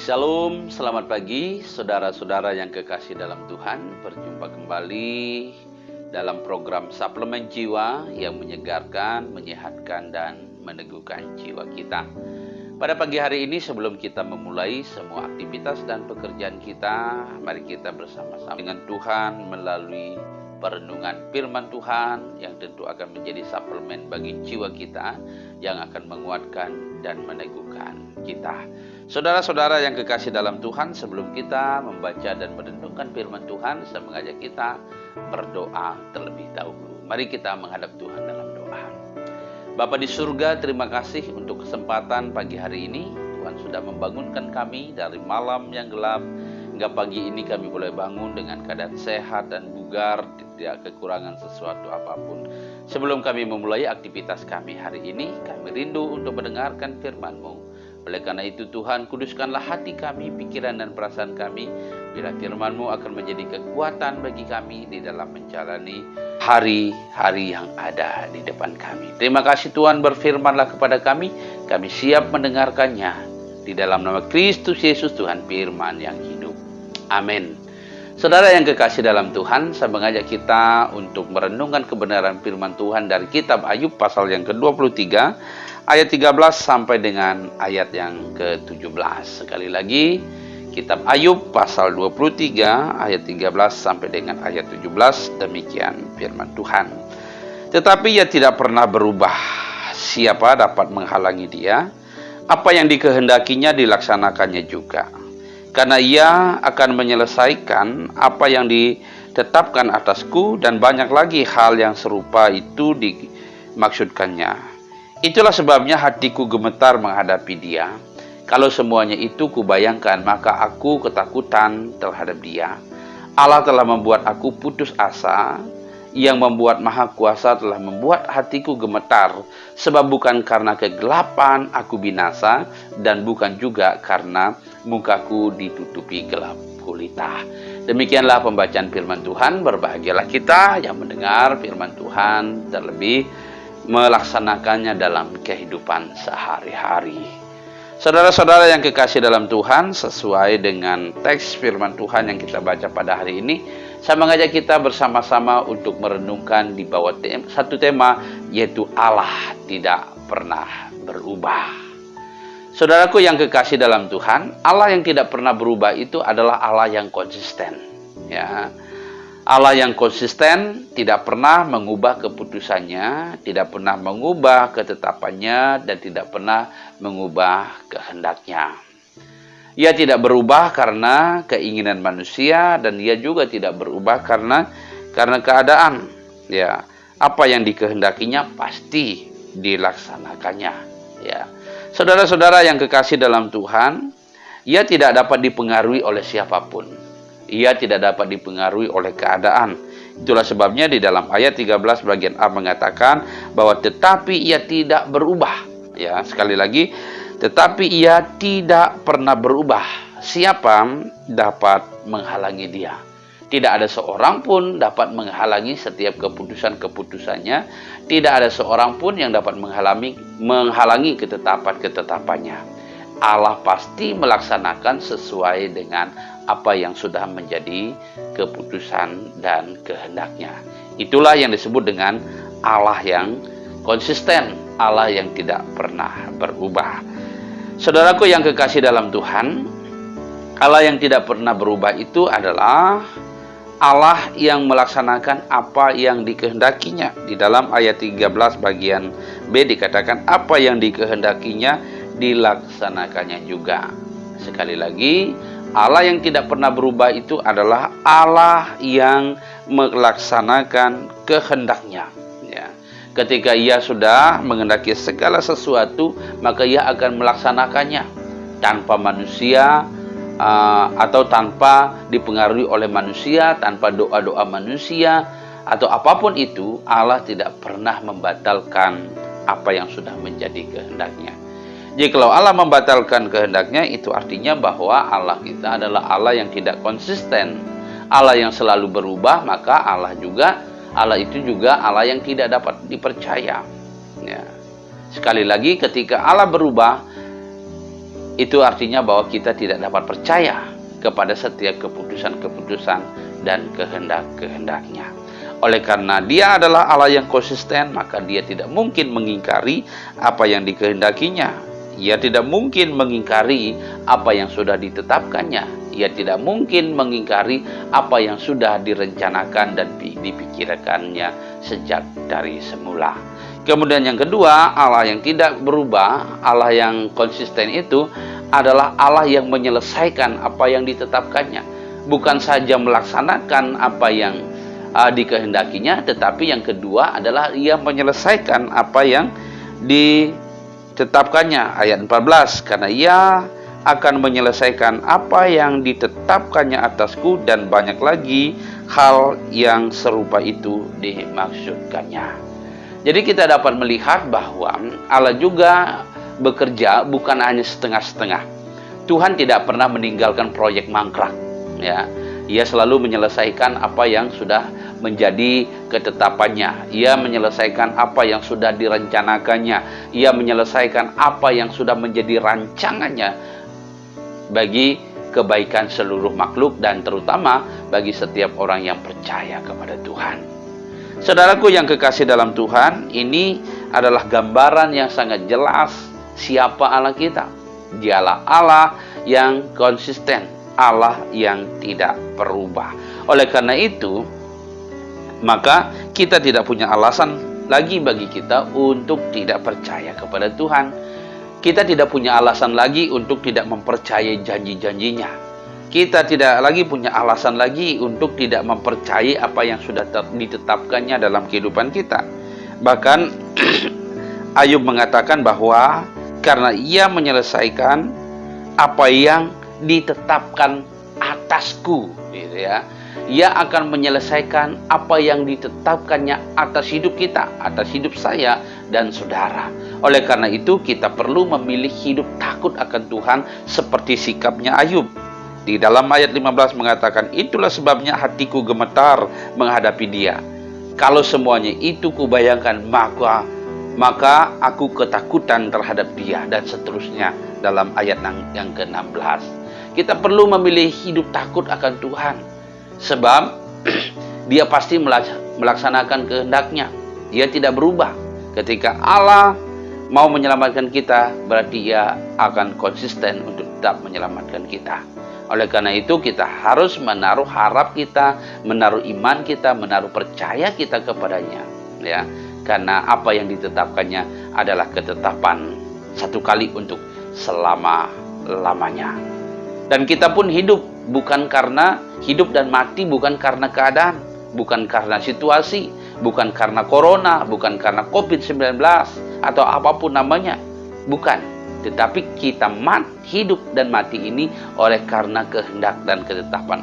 Shalom, selamat pagi saudara-saudara yang kekasih dalam Tuhan. Berjumpa kembali dalam program Suplemen Jiwa yang menyegarkan, menyehatkan, dan meneguhkan jiwa kita. Pada pagi hari ini sebelum kita memulai semua aktivitas dan pekerjaan kita, mari kita bersama-sama dengan Tuhan melalui perenungan firman Tuhan yang tentu akan menjadi suplemen bagi jiwa kita yang akan menguatkan dan meneguhkan kita. Saudara-saudara yang kekasih dalam Tuhan, sebelum kita membaca dan merenungkan firman Tuhan, saya mengajak kita berdoa terlebih dahulu. Mari kita menghadap Tuhan dalam doa. Bapa di surga, terima kasih untuk kesempatan pagi hari ini. Tuhan sudah membangunkan kami dari malam yang gelap hingga pagi ini kami boleh bangun dengan keadaan sehat dan bugar, tidak kekurangan sesuatu apapun. Sebelum kami memulai aktivitas kami hari ini, kami rindu untuk mendengarkan firman-Mu. Oleh karena itu Tuhan, kuduskanlah hati kami, pikiran dan perasaan kami, bila firman-Mu akan menjadi kekuatan bagi kami di dalam menjalani hari-hari yang ada di depan kami. Terima kasih Tuhan, berfirmanlah kepada kami siap mendengarkannya. Di dalam nama Kristus Yesus Tuhan firman yang hidup. Amin. Saudara yang kekasih dalam Tuhan, saya mengajak kita untuk merenungkan kebenaran firman Tuhan dari kitab Ayub pasal yang ke-23, ayat 13 sampai dengan ayat yang ke-17. Sekali lagi, kitab Ayub pasal 23, ayat 13 sampai dengan ayat 17, demikian firman Tuhan. Tetapi ia tidak pernah berubah. Siapa dapat menghalangi dia? Apa yang dikehendakinya dilaksanakannya juga. Karena ia akan menyelesaikan apa yang ditetapkan atasku, dan banyak lagi hal yang serupa itu dimaksudkannya. Itulah sebabnya hatiku gemetar menghadapi dia. Kalau semuanya itu kubayangkan, maka aku ketakutan terhadap dia. Allah telah membuat aku putus asa. Yang membuat Maha Kuasa telah membuat hatiku gemetar. Sebab bukan karena kegelapan aku binasa, dan bukan juga karena mukaku ditutupi gelap gulita. Demikianlah pembacaan firman Tuhan. Berbahagialah kita yang mendengar firman Tuhan, terlebih melaksanakannya dalam kehidupan sehari-hari. Saudara-saudara yang kekasih dalam Tuhan, sesuai dengan teks firman Tuhan yang kita baca pada hari ini, saya mengajak kita bersama-sama untuk merenungkan di bawah satu tema, yaitu Allah tidak pernah berubah. Saudaraku yang kekasih dalam Tuhan, Allah yang tidak pernah berubah itu adalah Allah yang konsisten. Ya, Allah yang konsisten, tidak pernah mengubah keputusannya, tidak pernah mengubah ketetapannya, dan tidak pernah mengubah kehendaknya. Ia tidak berubah karena keinginan manusia, dan ia juga tidak berubah karena keadaan. Ya, apa yang dikehendakinya pasti dilaksanakannya. Ya, saudara-saudara yang kekasih dalam Tuhan, ia tidak dapat dipengaruhi oleh siapapun. Ia tidak dapat dipengaruhi oleh keadaan. Itulah sebabnya di dalam ayat 13 bagian A mengatakan bahwa tetapi ia tidak berubah. Ya, sekali lagi, tetapi ia tidak pernah berubah. Siapa dapat menghalangi dia? Tidak ada seorang pun dapat menghalangi setiap keputusan-keputusannya. Tidak ada seorang pun yang dapat menghalangi ketetapan-ketetapannya. Allah pasti melaksanakan sesuai dengan apa yang sudah menjadi keputusan dan kehendaknya. Itulah yang disebut dengan Allah yang konsisten, Allah yang tidak pernah berubah. Saudaraku yang kekasih dalam Tuhan, Allah yang tidak pernah berubah itu adalah Allah yang melaksanakan apa yang dikehendakinya. Di dalam ayat 13 bagian B dikatakan apa yang dikehendakinya dilaksanakannya juga. Sekali lagi, Allah yang tidak pernah berubah itu adalah Allah yang melaksanakan kehendaknya. Ya. Ketika ia sudah menghendaki segala sesuatu, maka ia akan melaksanakannya tanpa manusia atau tanpa dipengaruhi oleh manusia, tanpa doa-doa manusia atau apapun itu. Allah tidak pernah membatalkan apa yang sudah menjadi kehendaknya. Jikalau Allah membatalkan kehendaknya, itu artinya bahwa Allah kita adalah Allah yang tidak konsisten, Allah yang selalu berubah. Maka Allah itu juga Allah yang tidak dapat dipercaya. Ya. Sekali lagi, ketika Allah berubah, itu artinya bahwa kita tidak dapat percaya kepada setiap keputusan-keputusan dan kehendak-kehendaknya. Oleh karena Dia adalah Allah yang konsisten, maka Dia tidak mungkin mengingkari apa yang dikehendakinya. Ia tidak mungkin mengingkari apa yang sudah ditetapkannya. Ia tidak mungkin mengingkari apa yang sudah direncanakan dan dipikirkannya sejak dari semula. Kemudian yang kedua, Allah yang tidak berubah, Allah yang konsisten itu adalah Allah yang menyelesaikan apa yang ditetapkannya. Bukan saja melaksanakan apa yang dikehendakinya, tetapi yang kedua adalah Ia menyelesaikan apa yang ditetapkannya. Ayat 14, karena Ia akan menyelesaikan apa yang ditetapkannya atasku, dan banyak lagi hal yang serupa itu dimaksudkannya. Jadi kita dapat melihat bahwa Allah juga bekerja bukan hanya setengah-setengah. Tuhan tidak pernah meninggalkan proyek mangkrak, ya. Ia selalu menyelesaikan apa yang sudah menjadi ketetapannya. Ia menyelesaikan apa yang sudah direncanakannya. Ia menyelesaikan apa yang sudah menjadi rancangannya bagi kebaikan seluruh makhluk dan terutama bagi setiap orang yang percaya kepada Tuhan. Saudaraku yang kekasih dalam Tuhan, ini adalah gambaran yang sangat jelas siapa Allah kita. Dialah Allah yang konsisten, Allah yang tidak berubah. Oleh karena itu, maka kita tidak punya alasan lagi bagi kita untuk tidak percaya kepada Tuhan. Kita tidak punya alasan lagi untuk tidak mempercayai janji-janjinya. Kita tidak lagi punya alasan lagi untuk tidak mempercayai apa yang sudah ditetapkannya dalam kehidupan kita. Bahkan Ayub mengatakan bahwa karena Ia menyelesaikan apa yang ditetapkan atasku, gitu ya. Ia akan menyelesaikan apa yang ditetapkannya atas hidup kita, atas hidup saya dan saudara. Oleh karena itu kita perlu memilih hidup takut akan Tuhan seperti sikapnya Ayub. Di dalam ayat 15 mengatakan, itulah sebabnya hatiku gemetar menghadapi Dia. Kalau semuanya itu kubayangkan, maka aku ketakutan terhadap Dia, dan seterusnya dalam ayat yang ke-16. Kita perlu memilih hidup takut akan Tuhan, sebab Dia pasti melaksanakan kehendak-Nya. Dia tidak berubah. Ketika Allah mau menyelamatkan kita, berarti Ia akan konsisten untuk tetap menyelamatkan kita. Oleh karena itu kita harus menaruh harap kita, menaruh iman kita, menaruh percaya kita kepadanya, ya. Karena apa yang ditetapkannya adalah ketetapan satu kali untuk selama-lamanya. Dan kita pun hidup bukan karena hidup dan mati, bukan karena keadaan, bukan karena situasi, bukan karena corona, bukan karena COVID-19 atau apapun namanya, bukan. Tetapi kita hidup dan mati ini oleh karena kehendak dan ketetapan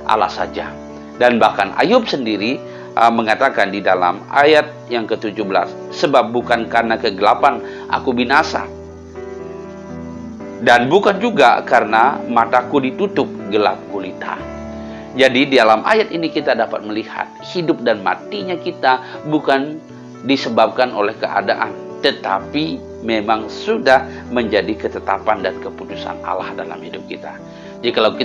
Allah saja. Dan bahkan Ayub sendiri mengatakan di dalam ayat yang ke-17, sebab bukan karena kegelapan aku binasa, dan bukan juga karena mataku ditutup gelap gulita. Jadi di dalam ayat ini kita dapat melihat hidup dan matinya kita bukan disebabkan oleh keadaan, tetapi memang sudah menjadi ketetapan dan keputusan Allah dalam hidup kita. Jadi kalau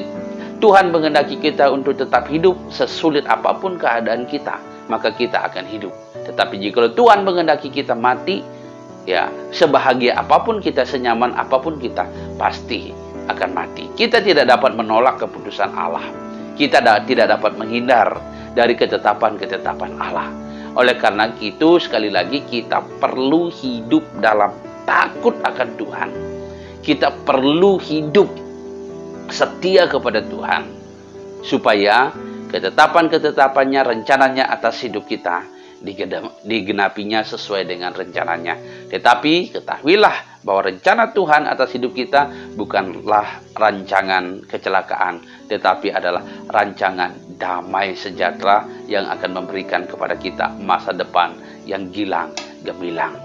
Tuhan menghendaki kita untuk tetap hidup sesulit apapun keadaan kita, maka kita akan hidup. Tetapi jika Tuhan menghendaki kita mati, ya sebahagia apapun kita, senyaman apapun kita, pasti akan mati. Kita tidak dapat menolak keputusan Allah. Kita tidak dapat menghindar dari ketetapan-ketetapan Allah. Oleh karena itu, sekali lagi kita perlu hidup dalam takut akan Tuhan. Kita perlu hidup setia kepada Tuhan, supaya ketetapan-ketetapannya, rencananya atas hidup kita digenapinya sesuai dengan rencananya. Tetapi ketahuilah bahwa rencana Tuhan atas hidup kita bukanlah rancangan kecelakaan, tetapi adalah rancangan damai sejahtera yang akan memberikan kepada kita masa depan yang gilang gemilang.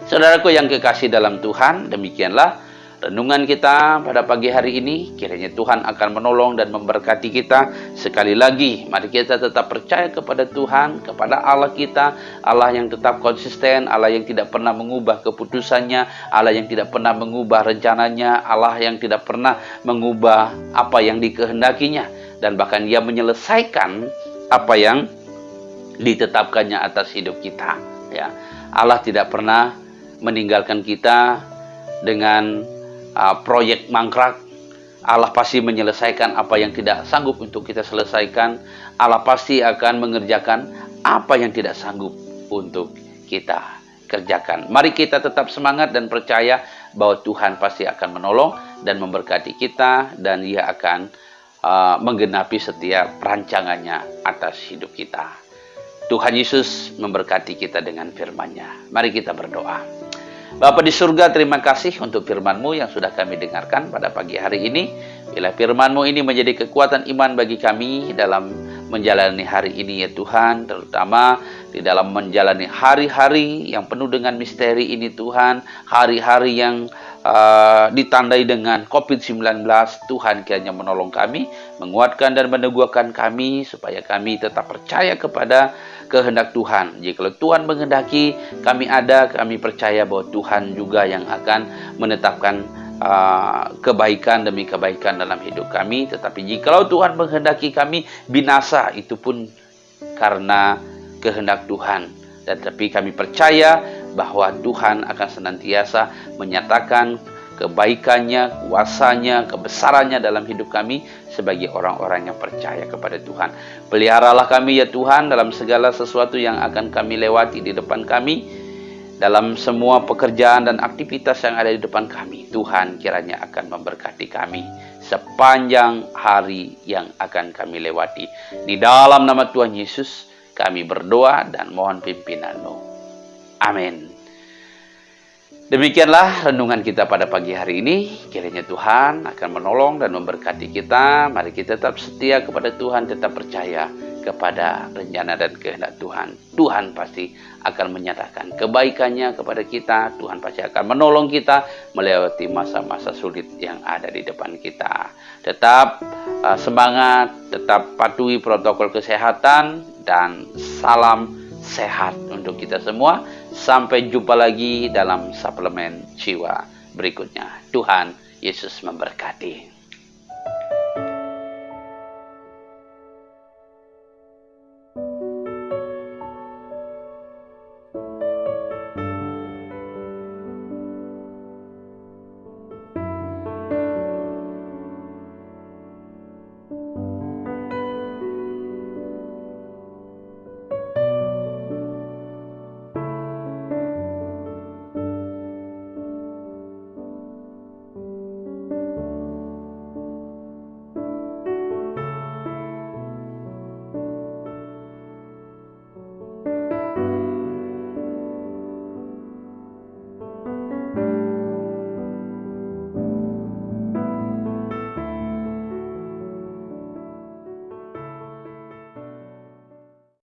Saudaraku yang kekasih dalam Tuhan, demikianlah renungan kita pada pagi hari ini. Kiranya Tuhan akan menolong dan memberkati kita. Sekali lagi, mari kita tetap percaya kepada Tuhan, kepada Allah kita, Allah yang tetap konsisten, Allah yang tidak pernah mengubah keputusannya, Allah yang tidak pernah mengubah rencananya, Allah yang tidak pernah mengubah apa yang dikehendakinya, dan bahkan Dia menyelesaikan apa yang ditetapkannya atas hidup kita. Ya, Allah tidak pernah meninggalkan kita dengan proyek mangkrak. Allah pasti menyelesaikan apa yang tidak sanggup untuk kita selesaikan. Allah pasti akan mengerjakan apa yang tidak sanggup untuk kita kerjakan. Mari kita tetap semangat dan percaya bahwa Tuhan pasti akan menolong dan memberkati kita, dan Dia akan menggenapi setiap rancangannya atas hidup kita. Tuhan Yesus memberkati kita dengan firman-Nya. Mari kita berdoa. Bapa di surga, terima kasih untuk firman-Mu yang sudah kami dengarkan pada pagi hari ini. Bila firman-Mu ini menjadi kekuatan iman bagi kami dalam menjalani hari ini ya Tuhan, terutama di dalam menjalani hari-hari yang penuh dengan misteri ini Tuhan, hari-hari yang ditandai dengan COVID-19, Tuhan kiranya menolong kami, menguatkan dan meneguhkan kami, supaya kami tetap percaya kepada kehendak Tuhan. Jika Tuhan menghendaki kami ada, kami percaya bahwa Tuhan juga yang akan menetapkan kebaikan demi kebaikan dalam hidup kami. Tetapi jikalau Tuhan menghendaki kami binasa, itu pun karena kehendak Tuhan. Tetapi kami percaya bahwa Tuhan akan senantiasa menyatakan kebaikannya, kuasanya, kebesarannya dalam hidup kami sebagai orang-orang yang percaya kepada Tuhan. Peliharalah kami ya Tuhan dalam segala sesuatu yang akan kami lewati di depan kami, dalam semua pekerjaan dan aktivitas yang ada di depan kami. Tuhan kiranya akan memberkati kami sepanjang hari yang akan kami lewati. Di dalam nama Tuhan Yesus kami berdoa dan mohon pimpinan-Mu. Amin. Demikianlah renungan kita pada pagi hari ini. Kiranya Tuhan akan menolong dan memberkati kita. Mari kita tetap setia kepada Tuhan, tetap percaya kepada rencana dan kehendak Tuhan. Tuhan pasti akan menyatakan kebaikannya kepada kita. Tuhan pasti akan menolong kita melewati masa-masa sulit yang ada di depan kita. Tetap semangat, tetap patuhi protokol kesehatan, dan salam sehat untuk kita semua. Sampai jumpa lagi dalam suplemen jiwa berikutnya. Tuhan Yesus memberkati.